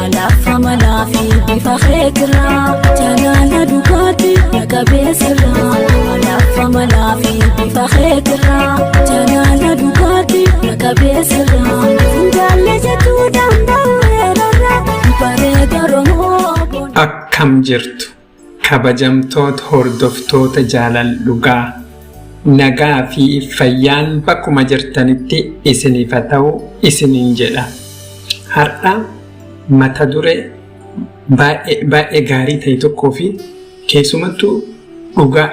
Alafa malafi bifakhetira jalala dukati nakabesira Alafa malafi bifakhetira jalala dukati nakabesira Jalle jetu dambaweerara bareeda romoo Akkam jirtu kabajamtoota hordoftoota jaalala dhugaa nagaa fi fayyaan bakkuma jirtanitti isiniif haa ta'u isiniin jedha. Har'a mata duree baay'ee gaarii ta'e tokkoo fi keessumattuu dhugaa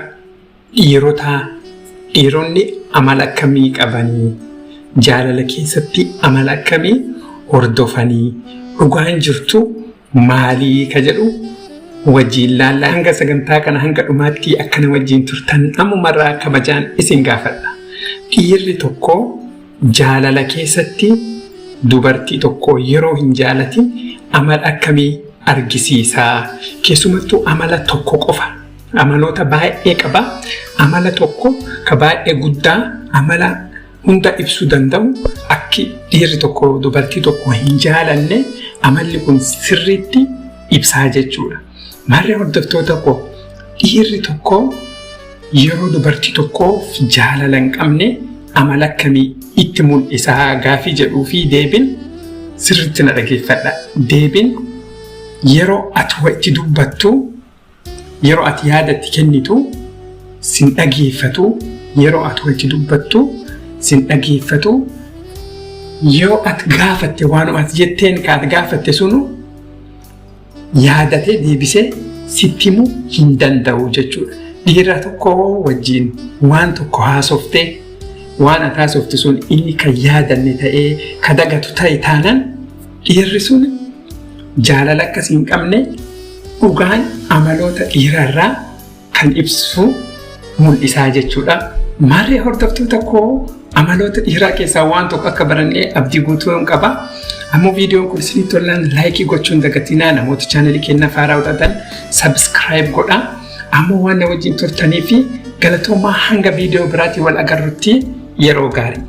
dhiironni amala akkamii qabanii jaalala keessatti amala akkamii hordofanii dhugaan jirtu maalii ka jedhu wajjin laallaa hanga sagantaa kana hanga dhumaatti akkana wajjin turtan ammumarraa kabajaan isin gaafadha. Dhiirri tokko jaalala keessatti dubartii tokko yeroo hin jaalatin amala akkamii argisiisaa? Keessumattuu amala tokko qofa. Amaloota baay'ee qaba. Amala tokko ka baay'ee guddaa amala hunda ibsuu danda'u akki dhiirri tokko dubartii tokko hin jaalanne amalli kun sirriitti ibsaa jechuudha. Maarree hordoftoota koo dhiirri tokko yeroo dubartii tokkoof jaalala hin qabne amala akkamii itti mul'isaa gaafii jedhuu fi deebiin sirriitti na dhageeffadha. Deebiin yeroo ati itti dubbattu, yeroo ati yaada itti kennitu sin dhageeffatu, yeroo ati itti dubbattu sin dhageeffatu, yoo ati gaafatte waanuma ati jetteen ka ati gaafatte sunu yaadatee deebisee sitti himuu hin danda'u jechuudha. Dhiira tokko wajjin waan tokko haasoftee waan ati haasofte sun inni kan yaadanne ta'ee ka dagatu ta'e taanaan dhiirri sun jaalala akkasii hin qabne dhugaan amaloota dhiirarraa kan ibsu mul'isaa jechuudha. Maarree hordoftoota koo amaloota dhiiraa keessaa waan tokko akka barannee abdii guutuu hin qaba. Ammoo viidiyoon kun isinitti tolaan laayikii gochuun dagatinaa namoota chaanalii keenyaa faaraa hordoftan subscribe godhaa. Ammoo waan na wajjin turtanii fi galatoomaa hanga viidiyoo biraatii wal agarrutti yeroo gaarii.